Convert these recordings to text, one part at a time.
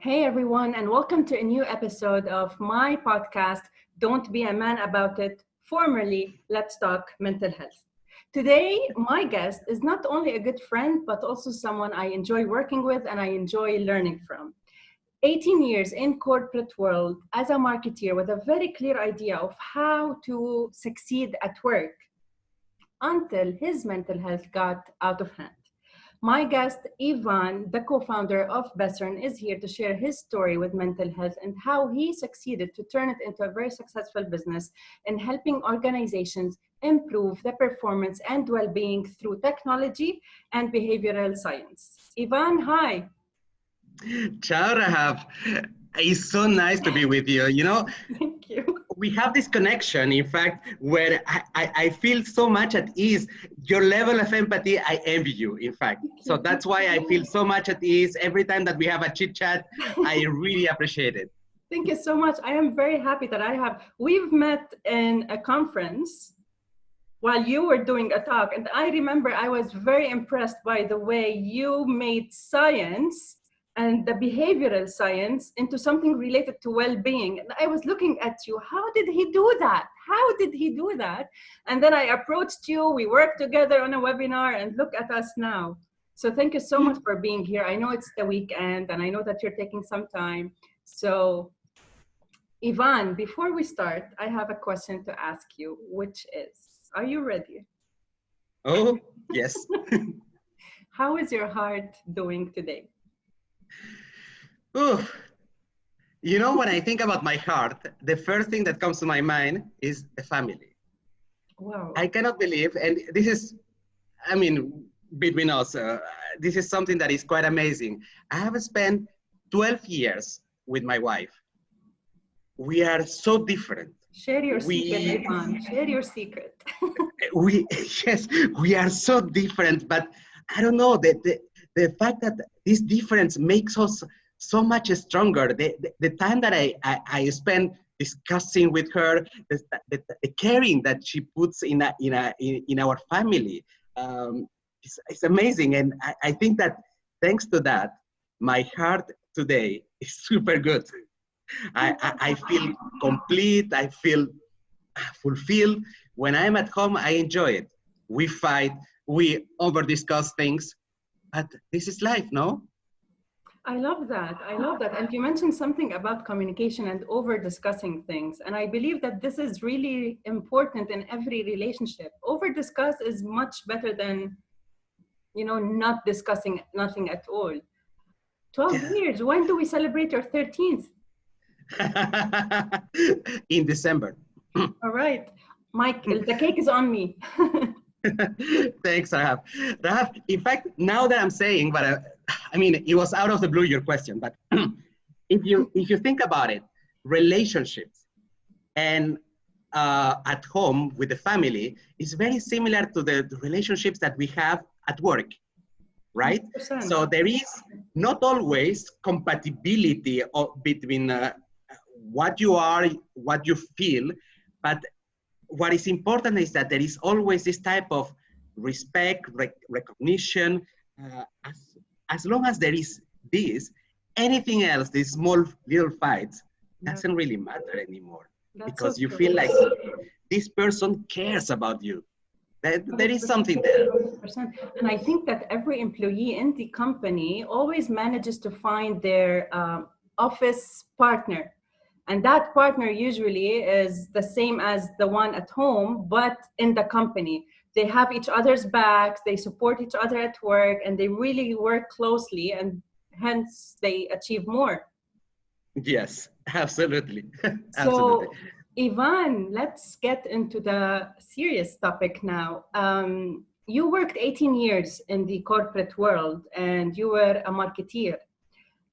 Hey everyone, and welcome to a new episode of my podcast, Don't Be a Man About It, formerly Let's Talk Mental Health. Today, my guest is not only a good friend, but also someone I enjoy working with and I enjoy learning from. 18 years in corporate world as a marketeer with a very clear idea of how to succeed at work until his mental health got out of hand. My guest, Ivan, the co-founder of Bessern, is here to share his story with mental health and how he succeeded to turn it into a very successful business in helping organizations improve their performance and well-being through technology and behavioral science. Ivan, hi. Ciao, Rahaf. It's so nice to be with you. Thank you. We have this connection, in fact, where I feel so much at ease. Your level of empathy, I envy you, in fact. So that's why I feel so much at ease. Every time that we have a chit chat, I really appreciate it. Thank you so much. I am very happy that we've met in a conference while you were doing a talk. And I remember I was very impressed by the way you made science and the behavioral science into something related to well-being. And I was looking at you, how did he do that? How did he do that? And then I approached you, we worked together on a webinar, and look at us now. So thank you so much for being here. I know it's the weekend and I know that you're taking some time. So Ivan, before we start, I have a question to ask you, which is, are you ready? Oh, yes. How is your heart doing today? Ooh. When I think about my heart, the first thing that comes to my mind is the family. Wow. I cannot believe, and this is, between us, this is something that is quite amazing. I have spent 12 years with my wife. We are so different. Share your secret, Ivan. Share your secret. Yes, we are so different, but I don't know, the fact that this difference makes us so much stronger. The time that I spend discussing with her, the caring that she puts in our family, it's amazing. And I think that thanks to that, my heart today is super good. I feel complete. I feel fulfilled. When I'm at home, I enjoy it. We fight, we over discuss things, but this is life, no? I love that. I love that. And you mentioned something about communication and over discussing things. And I believe that this is really important in every relationship. Over discuss is much better than, not discussing nothing at all. 12 years. When do we celebrate your 13th? In December. All right. The cake is on me. Thanks, Rahaf. Rahaf, in fact, now that I'm saying, but it was out of the blue, your question, but if you think about it, relationships and at home with the family is very similar to the relationships that we have at work, right? 100%. So there is not always compatibility between what you are, what you feel, but what is important is that there is always this type of respect, recognition. As long as there is this, anything else, these small little fights, doesn't really matter anymore. Because you feel like this person cares about you. There is something there. 100%. And I think that every employee in the company always manages to find their office partner. And that partner usually is the same as the one at home, but in the company. They have each other's backs, they support each other at work, and they really work closely, and hence they achieve more. Yes, absolutely. So, Ivan, let's get into the serious topic now. You worked 18 years in the corporate world, and you were a marketeer.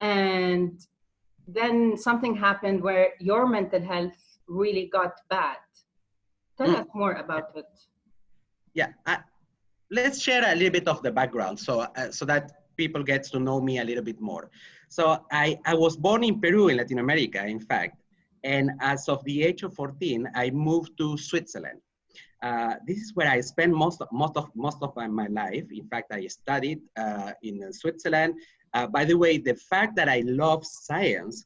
And then something happened where your mental health really got bad. Tell us more about it. Yeah, let's share a little bit of the background so that people get to know me a little bit more. So I was born in Peru, in Latin America, in fact. And as of the age of 14, I moved to Switzerland. This is where I spent most of my life. In fact, I studied in Switzerland. By the way, the fact that I love science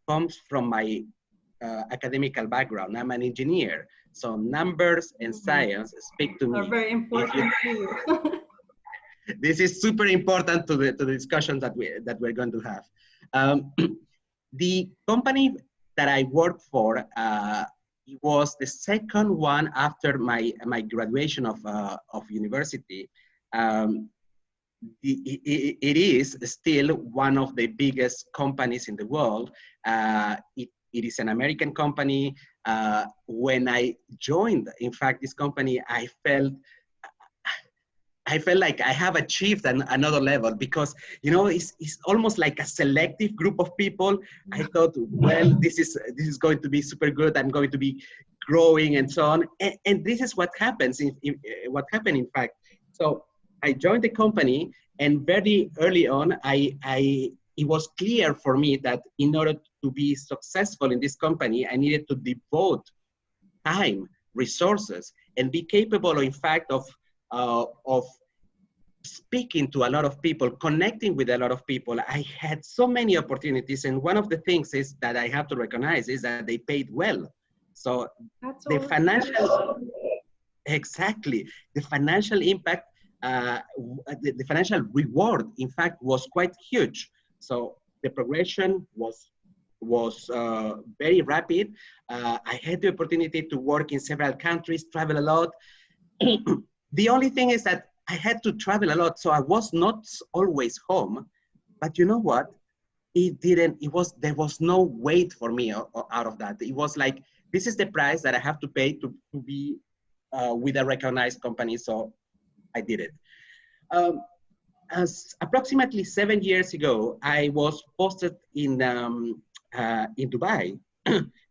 comes from my academical background. I'm an engineer, so numbers and science speak to me. Are very important to you. This is super important to the discussion that we're going to have. The company that I worked for it was the second one after my graduation of university. It is still one of the biggest companies in the world. It is an American company. When I joined, in fact, this company, I felt like I have achieved another level because, you know, it's almost like a selective group of people. I thought, well, this is going to be super good. I'm going to be growing and so on. And this is what happens. What happened, in fact. So I joined the company, and very early on, it was clear for me that in order to be successful in this company, I needed to devote time, resources, and be capable, in fact, of speaking to a lot of people, connecting with a lot of people. I had so many opportunities, and one of the things is that I have to recognize is that they paid well. So the financial, exactly, the financial impact, the financial reward, in fact, was quite huge. So the progression was very rapid. I had the opportunity to work in several countries, travel a lot. The only thing is that I had to travel a lot, so I was not always home. But you know what? There was no weight for me out of that. It was like, this is the price that I have to pay to be with a recognized company, so I did it. As approximately 7 years ago, I was posted in Dubai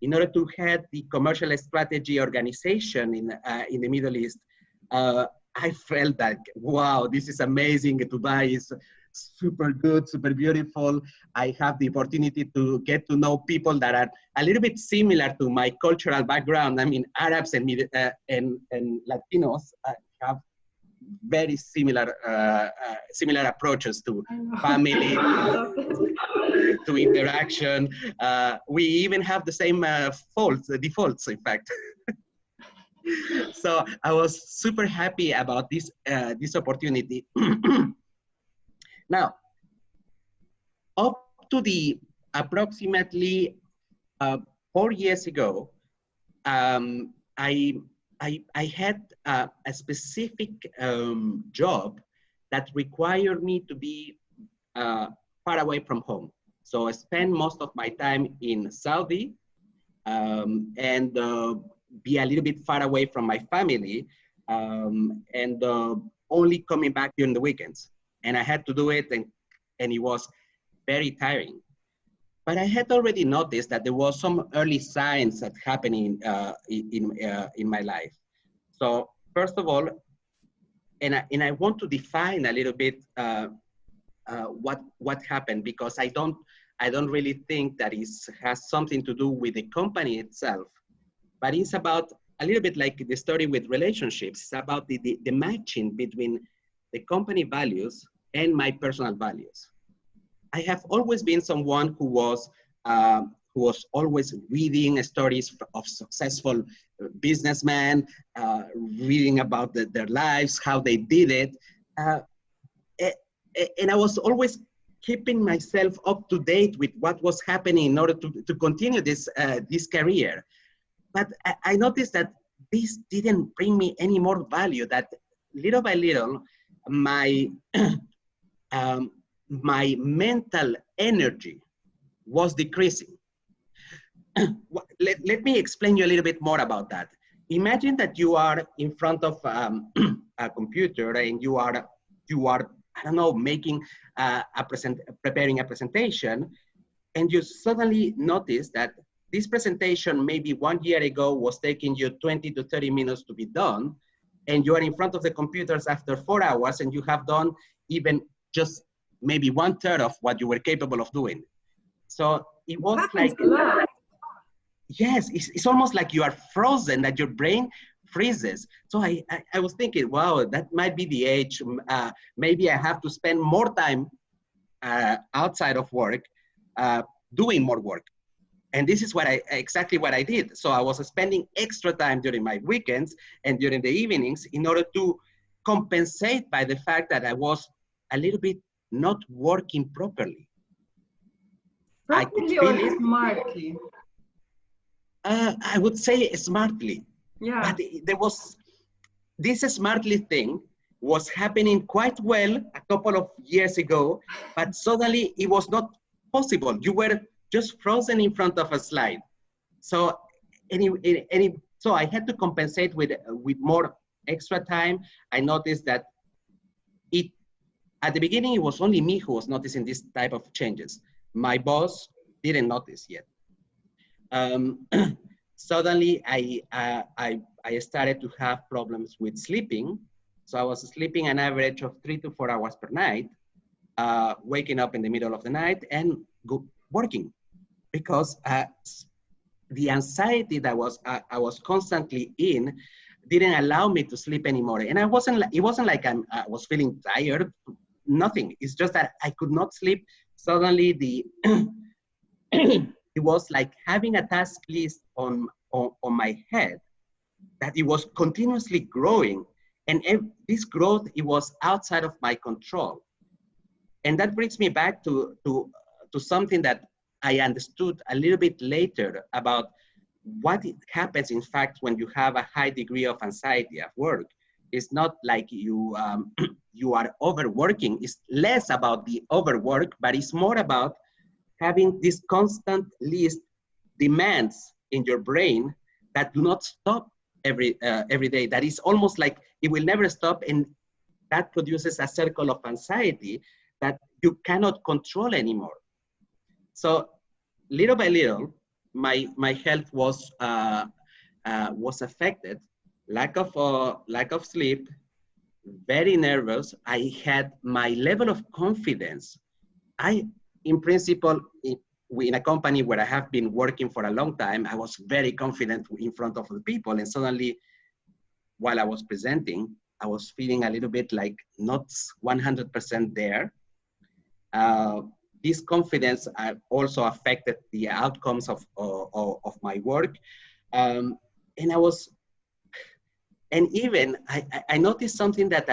in order to head the commercial strategy organization in the Middle East. I felt like, wow, this is amazing. Dubai is super good, super beautiful. I have the opportunity to get to know people that are a little bit similar to my cultural background. I mean, Arabs and Latinos have very similar approaches to family, to interaction. We even have the same defaults, in fact. So I was super happy about this opportunity. Now, up to the approximately 4 years ago, I had a specific job that required me to be far away from home. So I spent most of my time in Saudi and be a little bit far away from my family and only coming back during the weekends. And I had to do it, and it was very tiring. But I had already noticed that there was some early signs that happening in my life. So first of all, and I want to define a little bit what happened, because I don't really think that has something to do with the company itself, but it's about a little bit like the story with relationships. It's about the matching between the company values and my personal values. I have always been someone who was always reading stories of successful businessmen, reading about their lives, how they did it. And I was always keeping myself up to date with what was happening in order to continue this career. But I noticed that this didn't bring me any more value, that little by little, my mental energy was decreasing. Let me explain you a little bit more about that. Imagine that you are in front of a computer and you are, I don't know, preparing a presentation, and you suddenly notice that this presentation maybe 1 year ago was taking you 20 to 30 minutes to be done, and you are in front of the computers after 4 hours and you have done even just maybe 1/3 of what you were capable of doing. So it was like, yes, it's almost like you are frozen, that your brain freezes. So I was thinking, wow, that might be the age. Maybe I have to spend more time outside of work, doing more work. And this is exactly what I did. So I was spending extra time during my weekends and during the evenings in order to compensate by the fact that I was a little bit not working properly. Properly or smartly? I would say smartly. Yeah. But there was, this smartly thing was happening quite well a couple of years ago, but suddenly it was not possible. You were just frozen in front of a slide. So, so I had to compensate with more extra time. I noticed that at the beginning, it was only me who was noticing this type of changes. My boss didn't notice yet. Suddenly, I started to have problems with sleeping. So I was sleeping an average of 3 to 4 hours per night, waking up in the middle of the night and working, because the anxiety that I was constantly in didn't allow me to sleep anymore. And it wasn't like I was feeling tired, nothing. It's just that I could not sleep. Suddenly it was like having a task list on my head, that it was continuously growing. And this growth, it was outside of my control. And that brings me back to something that I understood a little bit later about what happens, in fact, when you have a high degree of anxiety at work. It's not like you are overworking. It's less about the overwork, but it's more about having this constant list demands in your brain that do not stop every day. That is almost like it will never stop, and that produces a circle of anxiety that you cannot control anymore. So little by little, my health was affected. Lack of sleep, very nervous. I had my level of confidence. In principle, in a company where I have been working for a long time, I was very confident in front of the people. And suddenly, while I was presenting, I was feeling a little bit like not 100% there. This confidence also affected the outcomes of my work. And even I noticed something that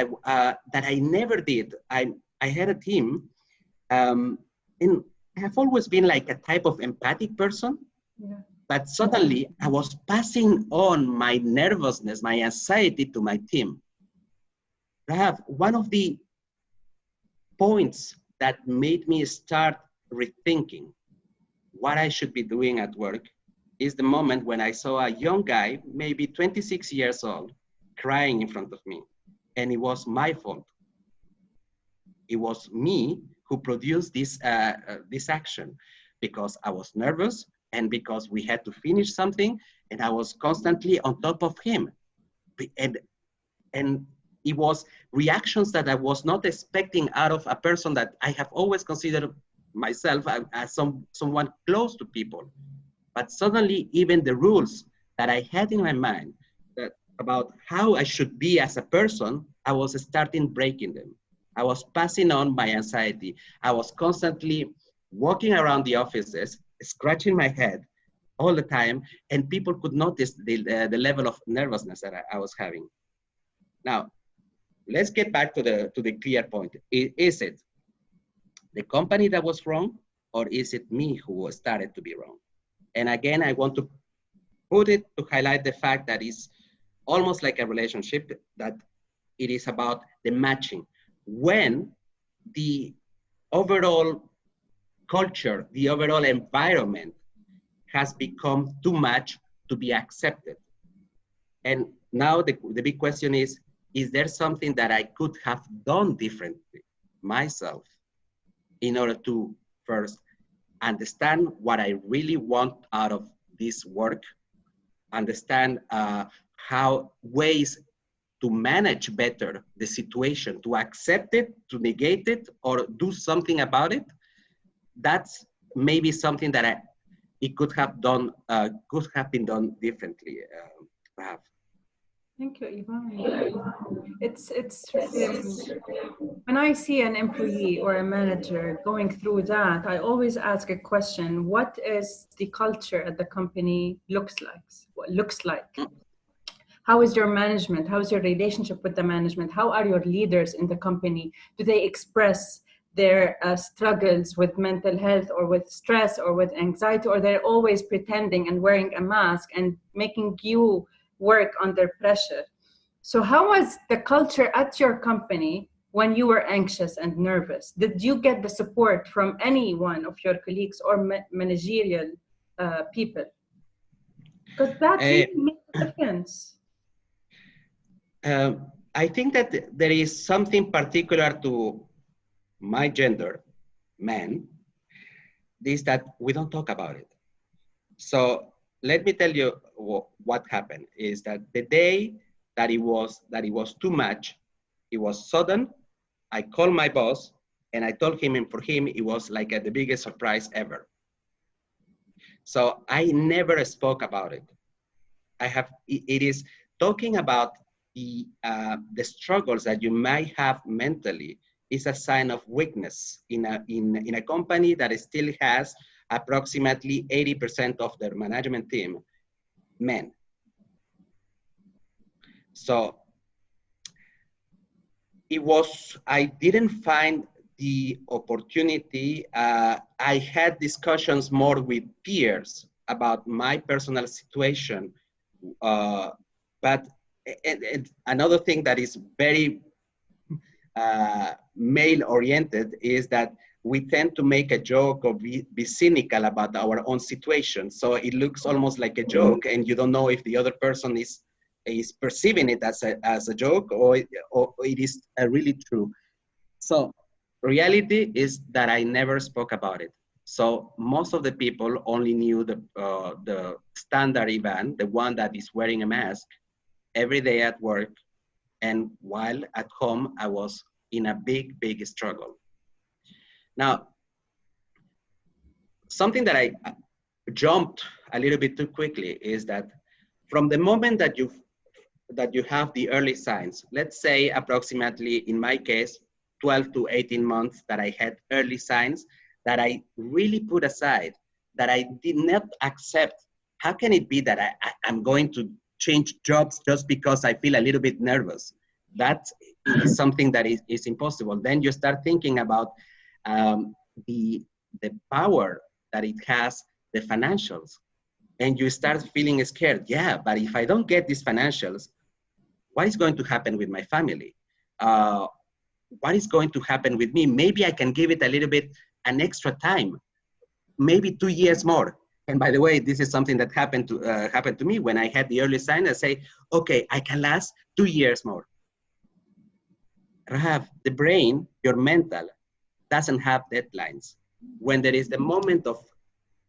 I never did. I had a team, and I have always been like a type of empathic person. Yeah. But suddenly I was passing on my nervousness, my anxiety to my team. One of the points that made me start rethinking what I should be doing at work is the moment when I saw a young guy, maybe 26 years old, crying in front of me. And it was my fault. It was me who produced this action, because I was nervous and because we had to finish something, and I was constantly on top of him. And it was reactions that I was not expecting out of a person that I have always considered myself as someone close to people. But suddenly, even the rules that I had in my mind about how I should be as a person, I was starting breaking them. I was passing on my anxiety. I was constantly walking around the offices, scratching my head all the time, and people could notice the level of nervousness that I was having. Now, let's get back to the clear point. Is it the company that was wrong, or is it me who started to be wrong? And again, I want to put it to highlight the fact that it's almost like a relationship, that it is about the matching. When the overall culture, the overall environment has become too much to be accepted. And now the big question is there something that I could have done differently myself in order to first understand what I really want out of this work, understand how ways to manage better the situation, to accept it, to negate it, or do something about it? That's maybe something that it could have been done differently, perhaps. Thank you, Ivan. When I see an employee or a manager going through that, I always ask a question: what is the culture at the company looks like? What looks like? How is your management? How is your relationship with the management? How are your leaders in the company? Do they express their struggles with mental health or with stress or with anxiety, or they're always pretending and wearing a mask and making you work under pressure? So how was the culture at your company when you were anxious and nervous? Did you get the support from any one of your colleagues or managerial people? Because that really makes a difference. I think that there is something particular to my gender, man, is that we don't talk about it. So let me tell you what happened is that the day that it was too much, it was sudden. I called my boss and I told him, and for him, it was like the biggest surprise ever. So I never spoke about it. It is talking about the struggles that you might have mentally is a sign of weakness in a company that still has approximately 80% of their management team men. So I didn't find the opportunity. I had discussions more with peers about my personal situation. But another thing that is very male-oriented is that we tend to make a joke or be cynical about our own situation. So it looks almost like a joke, and you don't know if the other person is perceiving it as a joke or it is really true. So reality is that I never spoke about it. So most of the people only knew the standard Ivan, the one that is wearing a mask every day at work. And while at home, I was in a big, big struggle. Now, something that I jumped a little bit too quickly is that from the moment that you have the early signs, let's say approximately, in my case, 12 to 18 months that I had early signs that I really put aside, that I did not accept. How can it be that I'm going to change jobs just because I feel a little bit nervous? That is something that is impossible. Then you start thinking about the power that it has, the financials, and you start feeling scared. Yeah, but if I don't get these financials, what is going to happen with my family? What is going to happen with me? Maybe I can give it a little bit an extra time, maybe 2 years more. And by the way, this is something that happened to me when I had the early sign. I say, okay, I can last 2 years more. Rahaf, the brain, your mental, doesn't have deadlines. When there is the moment of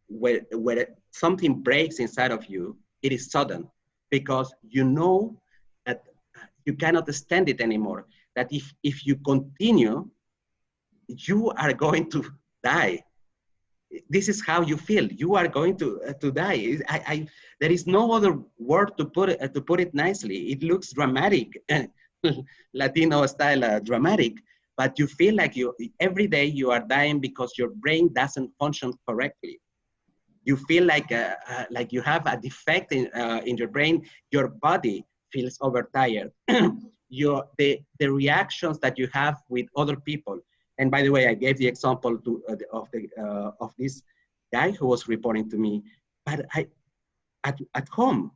where something breaks inside of you, it is sudden, because you know that you cannot stand it anymore. That if you continue, you are going to die. This is how you feel. You are going to die. There is no other word to put it nicely. It looks dramatic, Latino style dramatic, but you feel like every day you are dying because your brain doesn't function correctly. You feel like you have a defect in your brain. Your body feels overtired. The reactions that you have with other people. And by the way, I gave the example of this guy who was reporting to me. But at home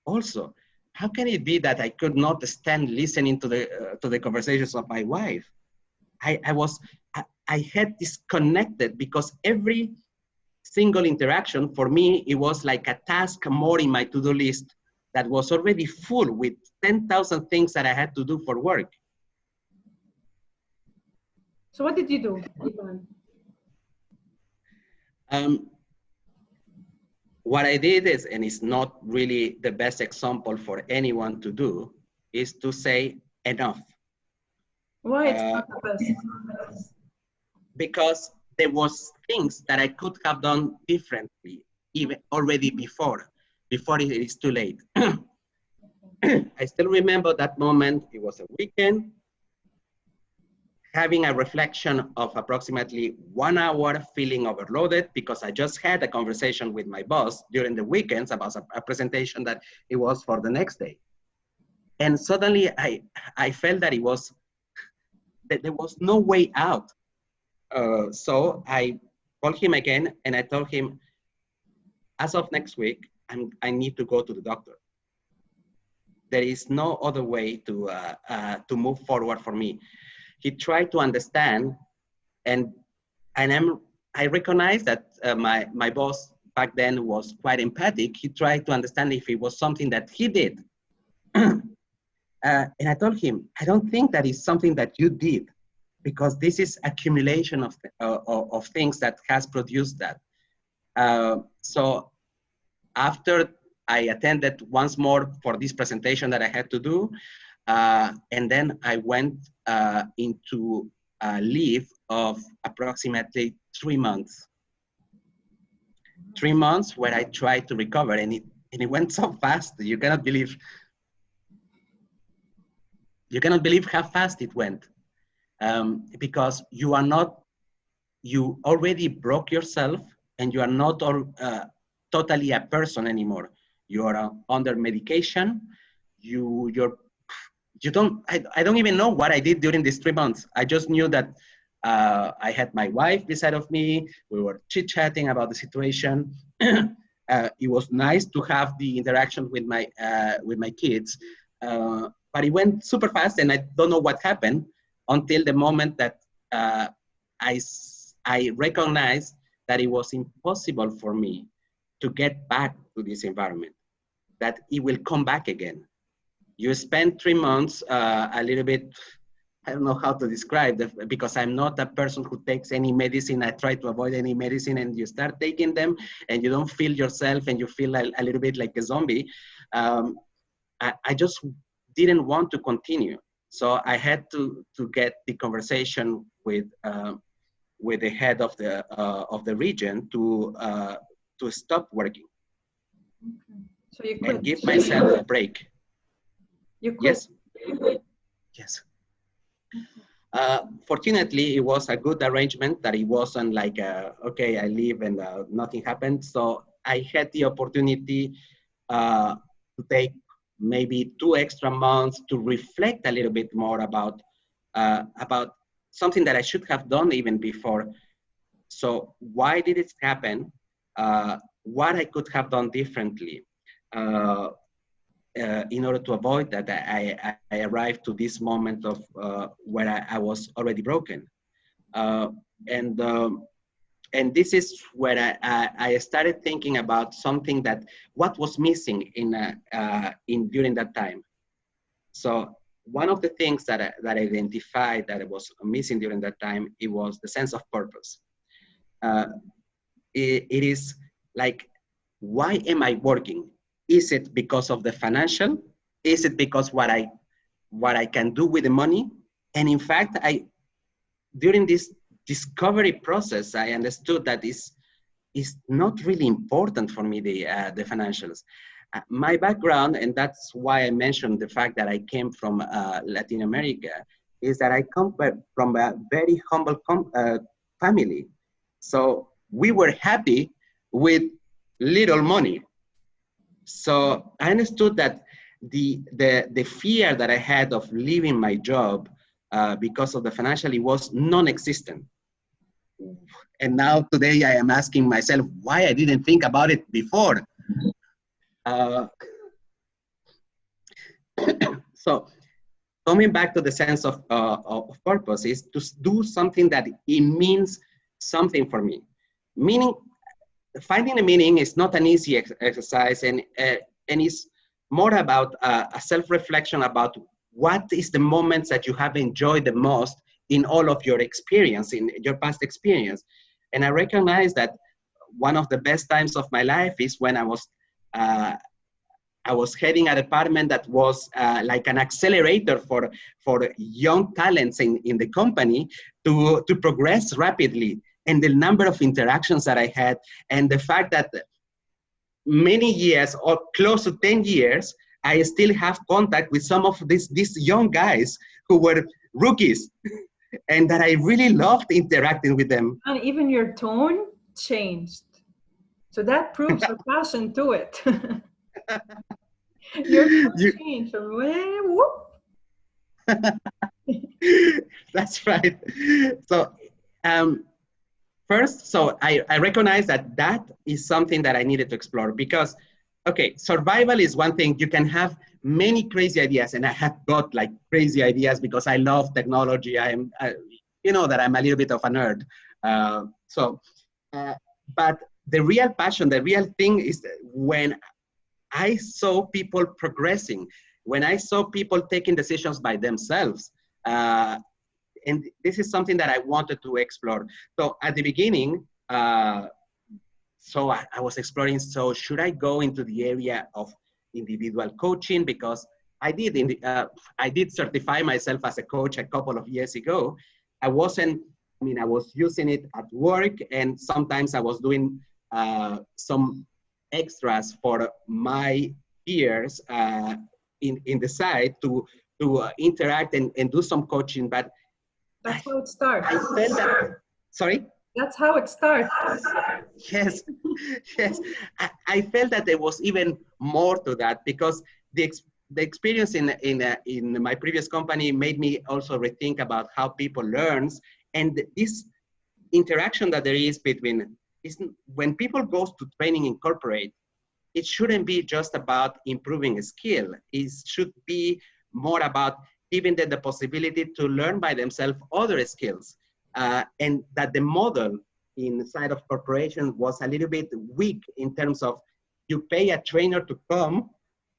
also, how can it be that I could not stand listening to the conversations of my wife? I had disconnected, because every single interaction for me, it was like a task more in my to-do list that was already full with 10,000 things that I had to do for work. So what did you do, Ivan? What I did is, and it's not really the best example for anyone to do, is to say enough. Why it's not the best? Because there was things that I could have done differently, even already before it is too late. I still remember that moment. It was a weekend, having a reflection of approximately 1 hour, feeling overloaded because I just had a conversation with my boss during the weekends about a presentation that it was for the next day. And suddenly I felt that that there was no way out. So I called him again and I told him, as of next week, I need to go to the doctor. There is no other way to move forward for me. He tried to understand, and I recognize that my boss back then was quite empathic. He tried to understand if it was something that he did. And I told him, I don't think that is something that you did, because this is accumulation of things that has produced that. So after I attended once more for this presentation that I had to do, and then I went into a leave of approximately 3 months. 3 months where I tried to recover, and it went so fast. You cannot believe how fast it went, because you already broke yourself, and you are not totally a person anymore. You are under medication. I don't even know what I did during these 3 months. I just knew that I had my wife beside of me. We were chit-chatting about the situation. It was nice to have the interaction with my kids, but it went super fast, and I don't know what happened until the moment that I recognized that it was impossible for me to get back to this environment, that it will come back again. You spend 3 months a little bit, I don't know how to describe that, because I'm not a person who takes any medicine. I try to avoid any medicine, and you start taking them and you don't feel yourself, and you feel a little bit like a zombie. I just didn't want to continue. So I had to get the conversation with the head of the region to stop working. Okay. So you quit. And give myself a break. You quit. Yes. Fortunately, it was a good arrangement, that it wasn't like, okay, I leave and nothing happened. So I had the opportunity to take maybe 2 extra months to reflect a little bit more about something that I should have done even before. So why did it happen? What I could have done differently in order to avoid that I arrived to this moment of where I was already broken. And this is where I started thinking about something what was missing during that time. So one of the things that I identified that was missing during that time, it was the sense of purpose. It is like, why am I working? Is it because of the financial? Is it because what I can do with the money? And in fact, during this discovery process, I understood that it's not really important for me, the financials. My background, and that's why I mentioned the fact that I came from Latin America, is that I come from a very humble family. So we were happy with little money. So I understood that the fear that I had of leaving my job because of the financial, it was non-existent. And now today I am asking myself why I didn't think about it before. So coming back to the sense of purpose is to do something that it means something for me. Meaning, finding a meaning is not an easy exercise, and it's more about a self-reflection about what is the moments that you have enjoyed the most in all of your experience, in your past experience. And I recognize that one of the best times of my life is when I was heading a department that was like an accelerator for young talents in the company to progress rapidly. And the number of interactions that I had, and the fact that many years, or close to 10 years, I still have contact with some of these young guys who were rookies and that I really loved interacting with them. And even your tone changed. So that proves the passion to it. Your tone changed from whoop. That's right. So first, so I recognize that is something that I needed to explore because, okay, survival is one thing. You can have many crazy ideas, and I have got like crazy ideas because I love technology. You know that I'm a little bit of a nerd. But the real passion, the real thing is when I saw people progressing, when I saw people taking decisions by themselves. And this is something that I wanted to explore. So at the beginning, so I was exploring, so should I go into the area of individual coaching? Because I did certify myself as a coach a couple of years ago. I was using it at work, and sometimes I was doing some extras for my peers in the side to interact and do some coaching. But that's how it starts. I felt that, sorry? That's how it starts. Yes, yes. I felt that there was even more to that because the experience in my previous company made me also rethink about how people learn, and this interaction that there is between, when people go to training in corporate, it shouldn't be just about improving a skill. It should be more about giving them the possibility to learn by themselves other skills. And that the model inside of corporations was a little bit weak in terms of you pay a trainer to come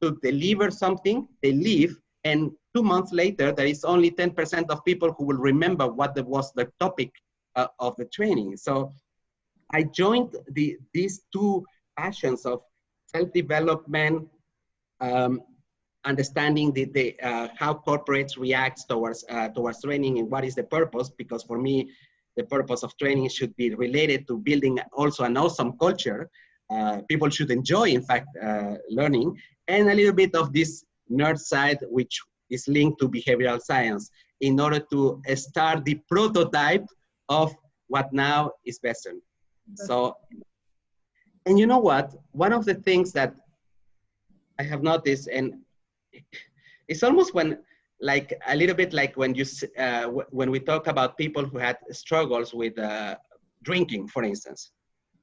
to deliver something, they leave, and 2 months later, there is only 10% of people who will remember what was the topic of the training. So I joined these two passions of self-development, understanding how corporates react towards training and what is the purpose, because for me, the purpose of training should be related to building also an awesome culture. People should enjoy, in fact, learning, and a little bit of this nerd side, which is linked to behavioral science, in order to start the prototype of what now is Bessern. So, and you know what? One of the things that I have noticed, and it's almost like a little bit like when when we talk about people who had struggles with drinking, for instance.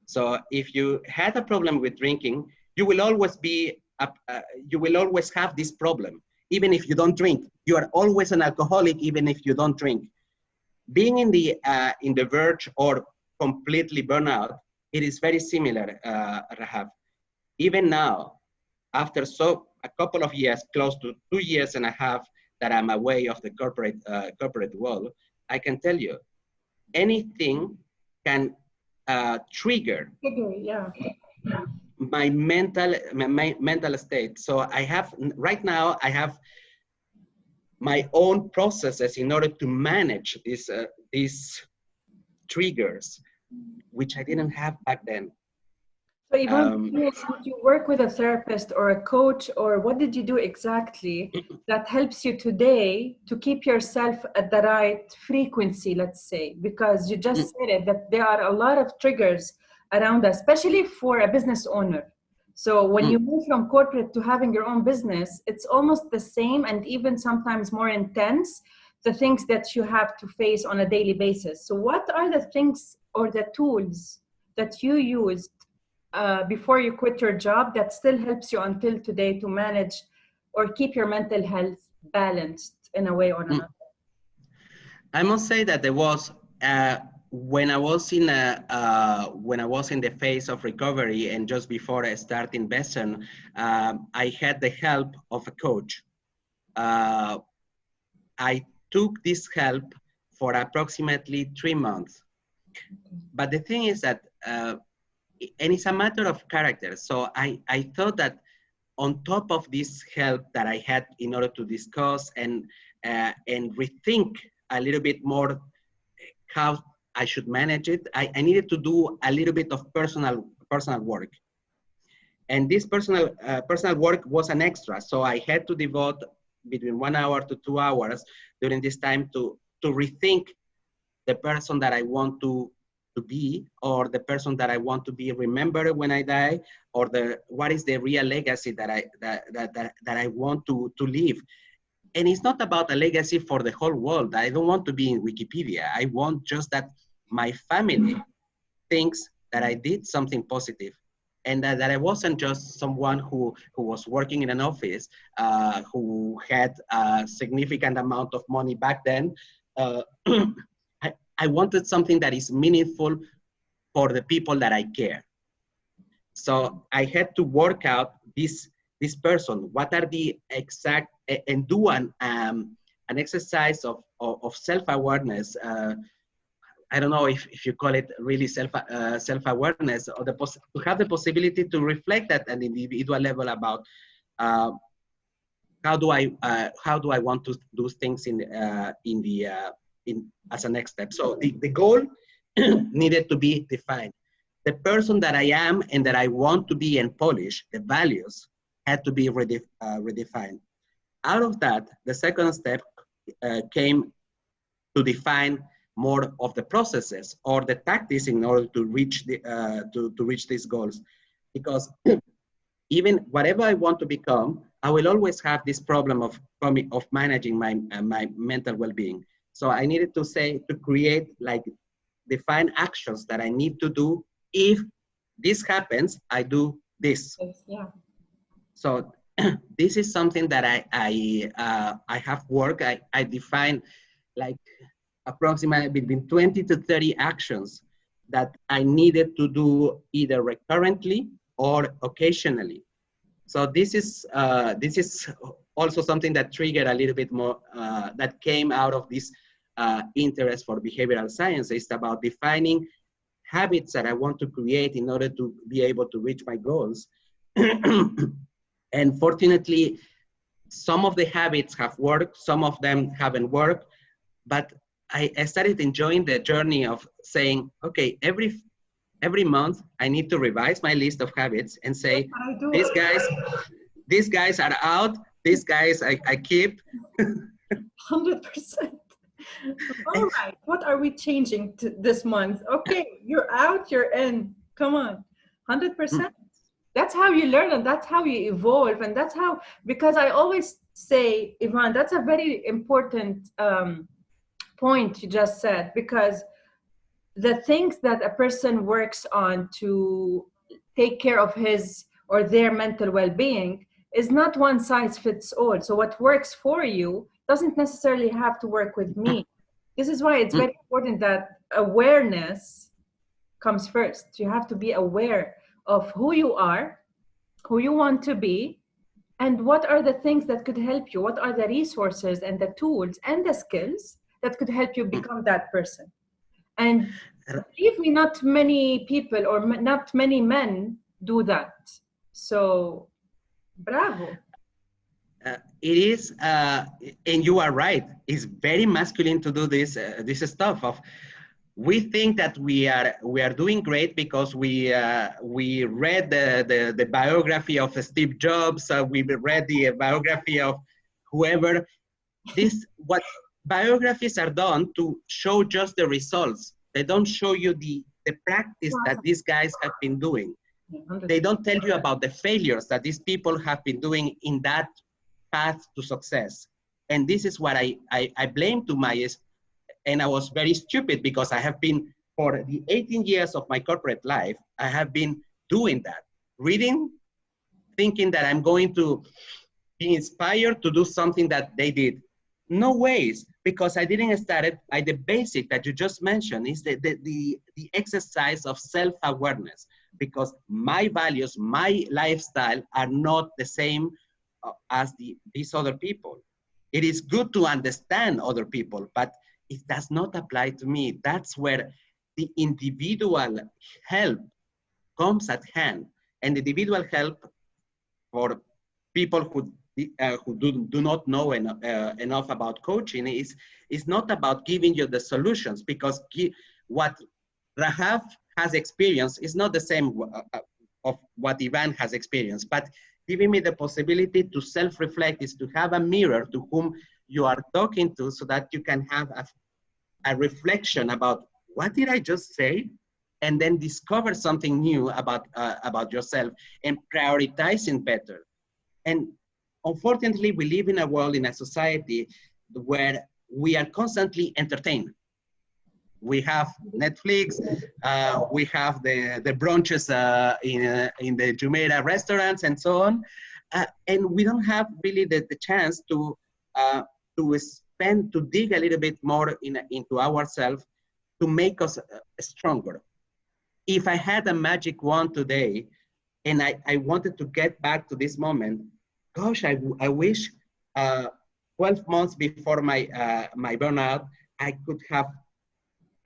So if you had a problem with drinking, you will always have this problem, even if you don't drink. You are always an alcoholic, even if you don't drink. Being in the verge or completely burnout, it is very similar, Rahaf. Even now, after a couple of years, close to 2.5 years that I'm away of the corporate world, I can tell you, anything can trigger my mental state. So right now I have my own processes in order to manage these triggers, which I didn't have back then. So Yvonne, did you work with a therapist or a coach, or what did you do exactly that helps you today to keep yourself at the right frequency, let's say? Because you just said it, that there are a lot of triggers around us, especially for a business owner. So when you move from corporate to having your own business, it's almost the same and even sometimes more intense, the things that you have to face on a daily basis. So what are the things or the tools that you used before you quit your job that still helps you until today to manage or keep your mental health balanced in a way or another? I must say that there was when I was in the phase of recovery and just before I started Bessern, I had the help of a coach. I took this help for approximately 3 months. But the thing is that, and it's a matter of character. So I thought that on top of this help that I had in order to discuss and rethink a little bit more how I should manage it, I needed to do a little bit of personal work. And this personal work was an extra. So I had to devote between 1 hour to 2 hours during this time to rethink the person that I want to be, or the person that I want to be remembered when I die, or what is the real legacy that I want to leave. And it's not about a legacy for the whole world. I don't want to be in Wikipedia. I want just that my family thinks that I did something positive, and that I wasn't just someone who was working in an office, who had a significant amount of money back then. I wanted something that is meaningful for the people that I care. So I had to work out this person. What are the exact, and do an exercise of self-awareness. I don't know if you call it really self-awareness, or to have the possibility to reflect at an individual level about how do I want to do things as a next step. So the goal needed to be defined. The person that I am and that I want to be and polish, the values, had to be redefined. Out of that, the second step came to define more of the processes or the tactics in order to reach to reach these goals. Because even whatever I want to become, I will always have this problem of managing my mental well-being. So I needed to create, like, define actions that I need to do. If this happens, I do this. Yeah. So this is something that I have worked. I define, like, approximately between 20 to 30 actions that I needed to do either recurrently or occasionally. So this is also something that triggered a little bit more, that came out of this interest for behavioral science. It's about defining habits that I want to create in order to be able to reach my goals. And fortunately, some of the habits have worked, some of them haven't worked, but I started enjoying the journey of saying, okay, every month I need to revise my list of habits and say, these guys are out, these guys I keep. 100%. All right, what are we changing this month? Okay, you're out, you're in. Come on, 100%. That's how you learn, and that's how you evolve, and that's how, because I always say, Ivan, that's a very important point you just said, because the things that a person works on to take care of his or their mental well-being is not one size fits all. So what works for you doesn't necessarily have to work with me. This is why it's very important that awareness comes first. You have to be aware of who you are, who you want to be, and what are the things that could help you. What are the resources and the tools and the skills that could help you become that person. And believe me, not many people or not many men do that. So, bravo. It is, and you are right, it's very masculine to do this stuff of, we think that we are doing great because we read the biography of Steve Jobs, we read the biography of whoever. What biographies are done to show just the results. They don't show you the practice that these guys have been doing. They don't tell you about the failures that these people have been doing in that path to success. And this is what I blame to and I was very stupid, because I have been, for the 18 years of my corporate life, I have been doing that, reading, thinking that I'm going to be inspired to do something that they did. No ways, because I didn't start it by the basic that you just mentioned, is the exercise of self-awareness, because my values, my lifestyle are not the same as these other people. It is good to understand other people, but it does not apply to me. That's where the individual help comes at hand. And the individual help for people who do not know enough about coaching is not about giving you the solutions, because what Rahaf has experienced is not the same of what Ivan has experienced, but giving me the possibility to self-reflect is to have a mirror to whom you are talking to, so that you can have a reflection about what did I just say, and then discover something new about yourself and prioritizing better. And unfortunately, we live in a world, in a society where we are constantly entertained. We have Netflix, we have the brunches in the Jumeirah restaurants and so on. And we don't have really the chance to dig a little bit more into ourselves to make us stronger. If I had a magic wand today and I wanted to get back to this moment, gosh, I wish 12 months before my burnout, I could have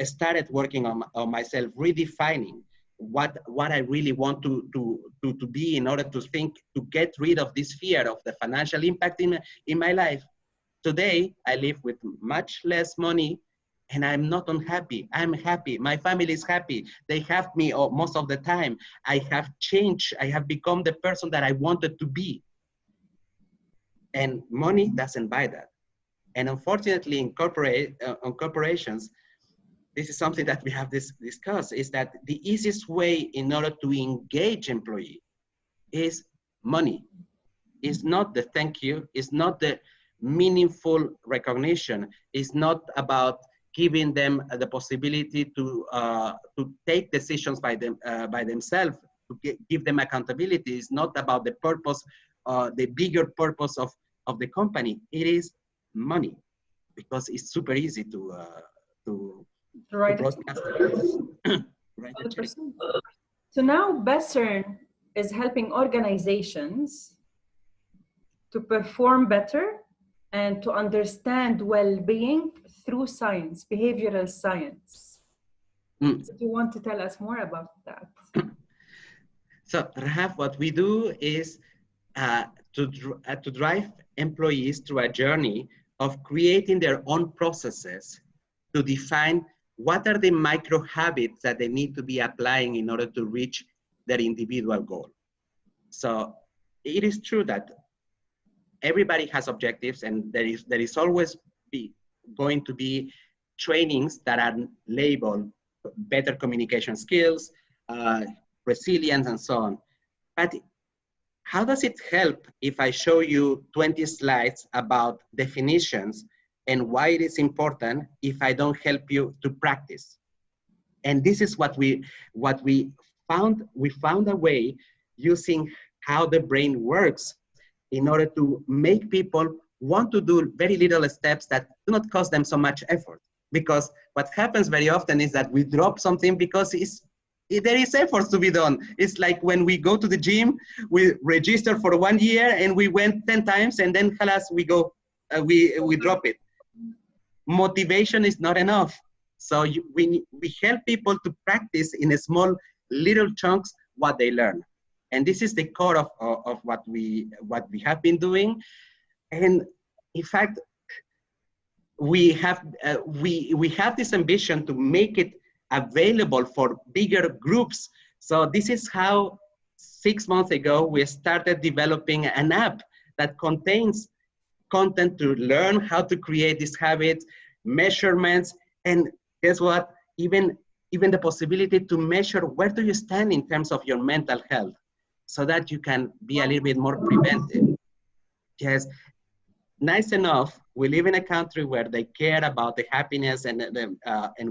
started working on myself, redefining what I really want to be, in order to get rid of this fear of the financial impact in my life. Today, I live with much less money and I'm not unhappy. I'm happy. My family is happy. They have me most of the time. I have changed. I have become the person that I wanted to be. And money doesn't buy that. And unfortunately, in corporations, this is something that we have discussed, is that the easiest way in order to engage employee is money. It's not the thank you, it's not the meaningful recognition, it's not about giving them the possibility to take decisions by themselves, to give them accountability. It's not about the purpose, the bigger purpose of the company. It is money, because it's super easy to broadcast. So now Bessern is helping organizations to perform better and to understand well-being through science, behavioral science. So do you want to tell us more about that? So Rahaf, what we do is to drive employees through a journey of creating their own processes to define what are the micro habits that they need to be applying in order to reach their individual goal. So it is true that everybody has objectives, and there is always going to be trainings that are labeled better communication skills, resilience, and so on. But how does it help if I show you 20 slides about definitions and why it is important if I don't help you to practice? And this is what we found. We found a way using how the brain works in order to make people want to do very little steps that do not cost them so much effort. Because what happens very often is that we drop something because there is effort to be done. It's like when we go to the gym, we register for 1 year and we went 10 times and then halas, we go, we drop it. Motivation is not enough. So we help people to practice in a small little chunks what they learn. And this is the core of what we have been doing. And in fact, we have this ambition to make it available for bigger groups. So this is how 6 months ago, we started developing an app that contains content to learn how to create these habits, measurements, and guess what? Even the possibility to measure where do you stand in terms of your mental health, so that you can be a little bit more preventive. Yes, nice enough, we live in a country where they care about the happiness and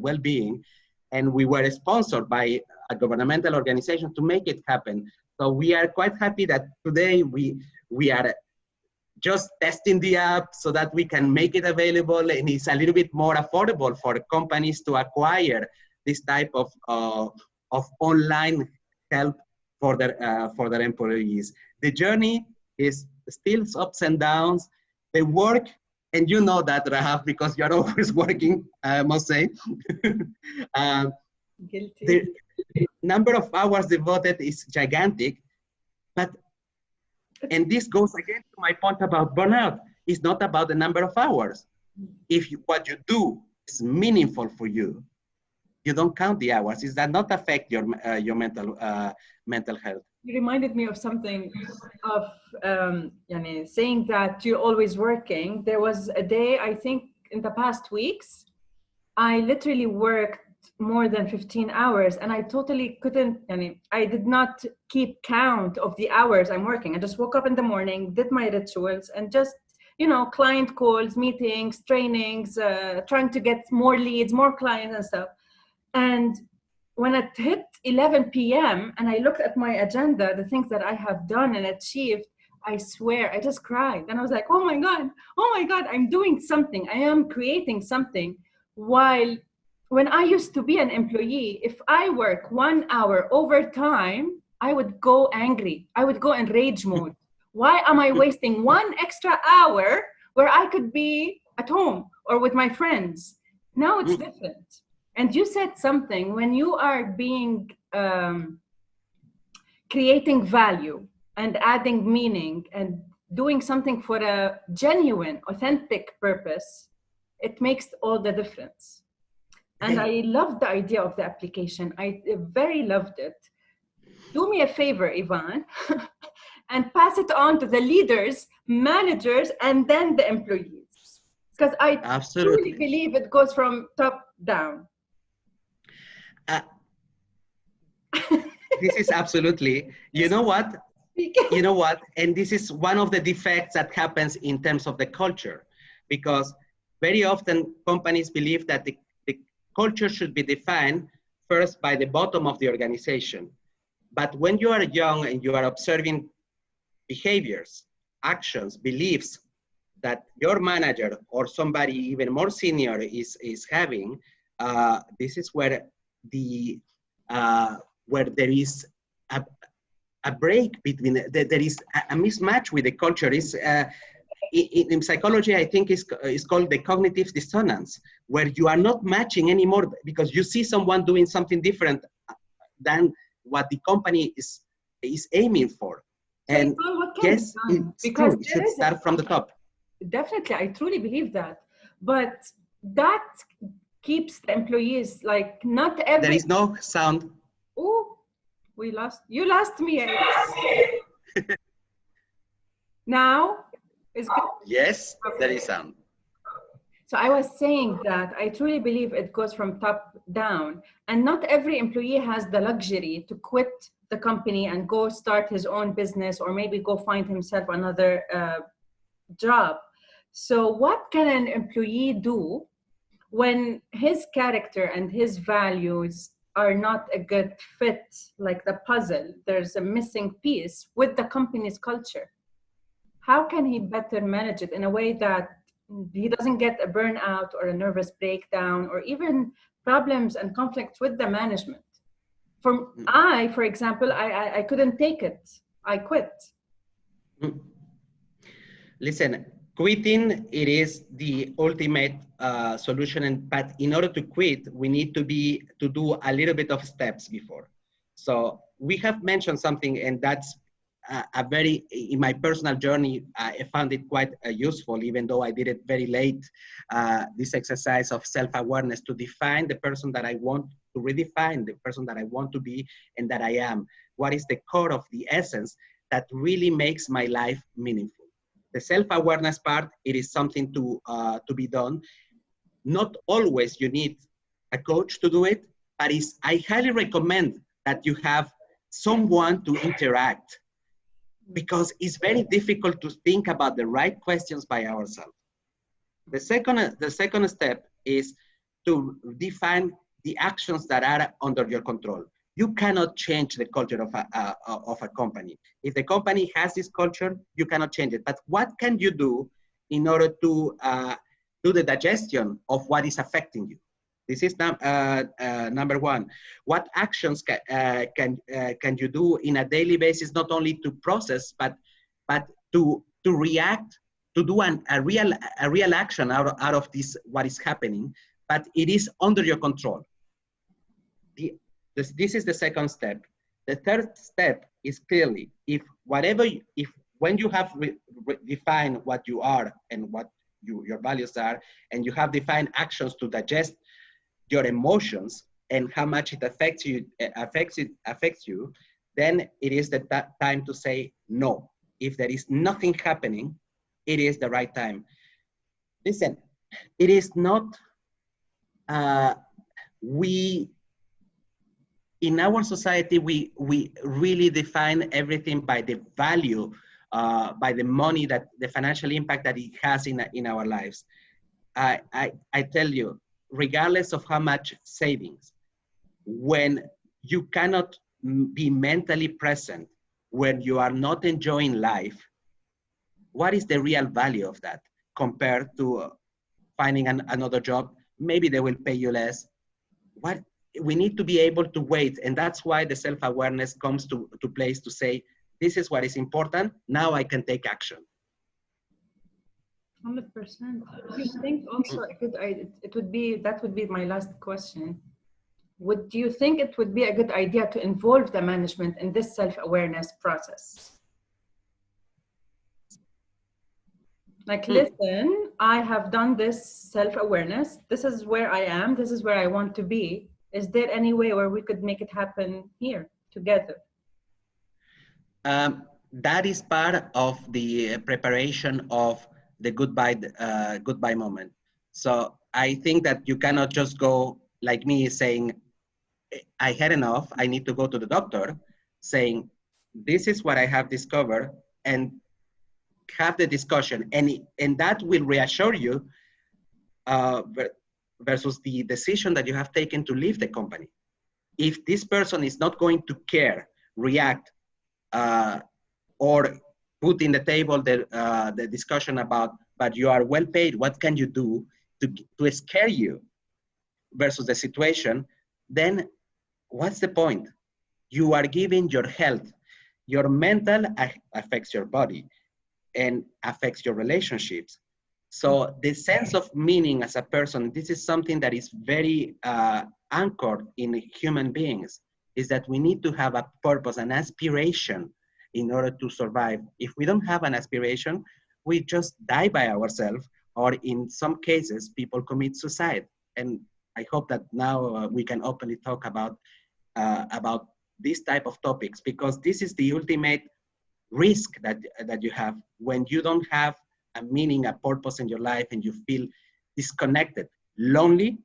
well-being, and we were sponsored by a governmental organization to make it happen. So we are quite happy that today we are just testing the app so that we can make it available, and it's a little bit more affordable for companies to acquire this type of online help for their employees. The journey is still ups and downs. They work, and you know that, Rahaf, because you're always working, I must say. The number of hours devoted is gigantic, and this goes again to my point about burnout. It's not about the number of hours. If what you do is meaningful for you, you don't count the hours. Does that not affect your mental health? You reminded me of something of saying that you're always working. There was a day, I think in the past weeks, I literally worked more than 15 hours and I totally couldn't, I did not keep count of the hours I'm working. I just woke up in the morning, did my rituals and just, client calls, meetings, trainings, trying to get more leads, more clients and stuff. And when it hit 11 p.m. and I looked at my agenda, the things that I have done and achieved, I swear, I just cried. And I was like, oh my God, I'm doing something. I am creating something. While when I used to be an employee, if I work 1 hour overtime, I would go angry. I would go in rage mode. Why am I wasting 1 extra hour where I could be at home or with my friends? Now it's different. And you said something, when you are being, creating value and adding meaning and doing something for a genuine, authentic purpose, it makes all the difference. And I love the idea of the application. I very loved it. Do me a favor, Ivan, and pass it on to the leaders, managers, and then the employees. Because I truly believe it goes from top down. This is absolutely, you know what, and this is one of the defects that happens in terms of the culture, because very often companies believe that the culture should be defined first by the bottom of the organization. But when you are young and you are observing behaviors, actions, beliefs that your manager or somebody even more senior is having, this is where where there is a break between, there is a mismatch with the culture. In psychology, I think is called the cognitive dissonance, where you are not matching anymore because you see someone doing something different than what the company is aiming for. And yes, it's true. It should start from the top. Definitely, I truly believe that. But that keeps the employees, like, not every... There is no sound. Oh, you lost me. Now is good. Yes, there is sound. So I was saying that I truly believe it goes from top down, and not every employee has the luxury to quit the company and go start his own business or maybe go find himself another job. So what can an employee do when his character and his values are not a good fit, like the puzzle, there's a missing piece with the company's culture? How can he better manage it in a way that he doesn't get a burnout or a nervous breakdown or even problems and conflicts with the management? For example, I couldn't take it. I quit. Listen, quitting, it is the ultimate solution. But in order to quit, we need to do a little bit of steps before. So we have mentioned something, and that's in my personal journey, I found it quite useful, even though I did it very late, this exercise of self-awareness to define the person that I want, to redefine the person that I want to be and that I am. What is the core of the essence that really makes my life meaningful? The self-awareness part, it is something to be done. Not always you need a coach to do it, but I highly recommend that you have someone to interact, because it's very difficult to think about the right questions by ourselves. The second step is to define the actions that are under your control. You cannot change the culture of a company. If the company has this culture, you cannot change it. But what can you do in order to do the digestion of what is affecting you? This is number one. What actions can you do in a daily basis, not only to process, but to react, to do a real action out of this, what is happening, but it is under your control. This is the second step. The third step is clearly, when you have defined what you are and what your values are, and you have defined actions to digest your emotions and how much it affects you, then it is the time to say no. If there is nothing happening, it is the right time. Listen, it is not, in our society, we really define everything by the value, by the money, that the financial impact that it has in our lives. I tell you, regardless of how much savings, when you cannot be mentally present, when you are not enjoying life, what is the real value of that compared to finding another job? Maybe they will pay you less. We need to be able to wait. And that's why the self-awareness comes to place to say, this is what is important. Now I can take action. 100%. Do you think also that would be my last question. Do you think it would be a good idea to involve the management in this self-awareness process? Like, listen, I have done this self-awareness. This is where I am. This is where I want to be. Is there any way where we could make it happen here together? That is part of the preparation of the goodbye moment. So I think that you cannot just go like me saying, I had enough, I need to go to the doctor, saying, this is what I have discovered, and have the discussion. And that will reassure you versus the decision that you have taken to leave the company. If this person is not going to care, react, or put in the table the discussion about, but you are well paid, what can you do to scare you versus the situation, then what's the point? You are giving your health. Your mental affects your body and affects your relationships. So the sense of meaning as a person, this is something that is very anchored in human beings, is that we need to have a purpose, an aspiration in order to survive. If we don't have an aspiration, we just die by ourselves, or in some cases, people commit suicide. And I hope that now we can openly talk about this type of topics, because this is the ultimate risk that you have when you don't have a meaning, a purpose in your life, and you feel disconnected, lonely.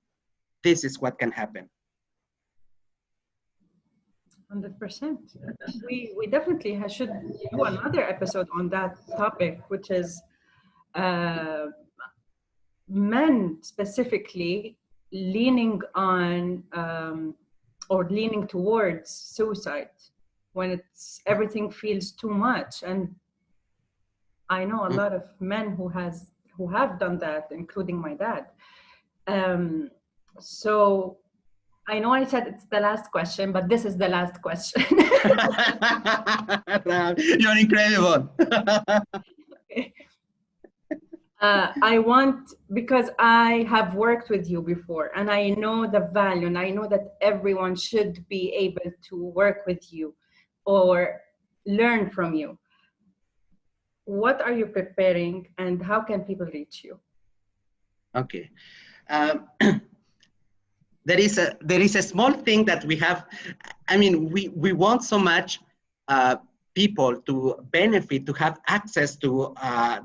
This is what can happen. 100%. We definitely should do another episode on that topic, which is men specifically leaning on or leaning towards suicide when everything feels too much. And I know a lot of men who have done that, including my dad. So I know I said it's the last question, but this is the last question. You're incredible. Okay. Because I have worked with you before, and I know the value, and I know that everyone should be able to work with you or learn from you. What are you preparing, and how can people reach you? Okay. There is a small thing that we have. I mean, we want so much people to benefit, to have access to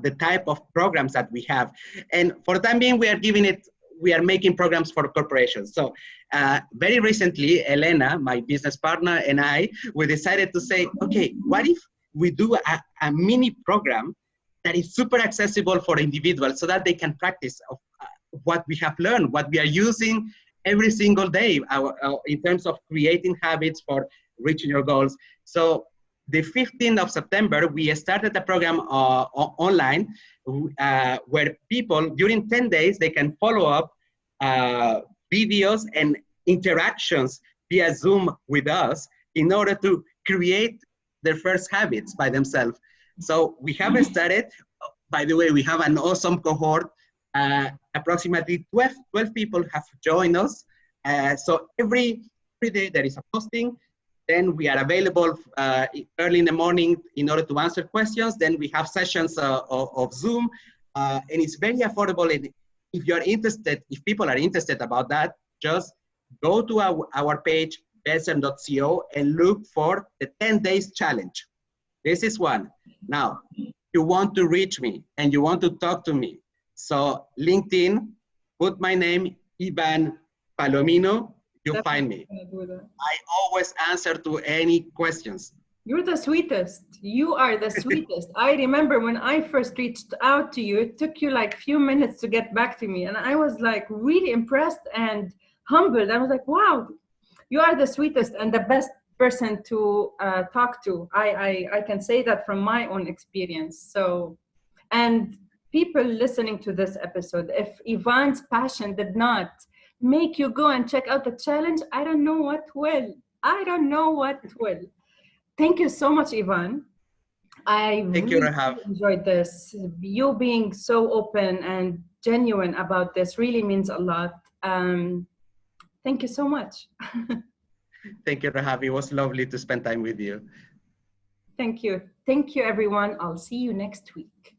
the type of programs that we have. And for the time being, we are making programs for corporations. So very recently, Elena, my business partner, and we decided to say, okay, what if we do a mini program that is super accessible for individuals so that they can practice what we have learned, what we are using every single day in terms of creating habits for reaching your goals. So the 15th of September, we started a program online where people, during 10 days, they can follow up videos and interactions via Zoom with us in order to create their first habits by themselves. So we have started, by the way, we have an awesome cohort. Approximately 12 people have joined us. So every day there is a posting. Then we are available early in the morning in order to answer questions. Then we have sessions of Zoom, and it's very affordable. And if you're interested, if people are interested about that, just go to our page, Bessern.co and look for the 10 days challenge. This is one. Now, you want to reach me and you want to talk to me. So LinkedIn, put my name, Ivan Palomino, you find me. I always answer to any questions. You're the sweetest. You are the sweetest. I remember when I first reached out to you, it took you like a few minutes to get back to me. And I was like really impressed and humbled. I was like, wow, you are the sweetest and the best person to talk to. I can say that from my own experience. So, and people listening to this episode, if Ivan's passion did not make you go and check out the challenge, I don't know what will. I don't know what will. Thank you so much, Ivan. I really enjoyed this. You being so open and genuine about this really means a lot. Thank you so much. Thank you, Rahaf. It was lovely to spend time with you. Thank you. Thank you, everyone. I'll see you next week.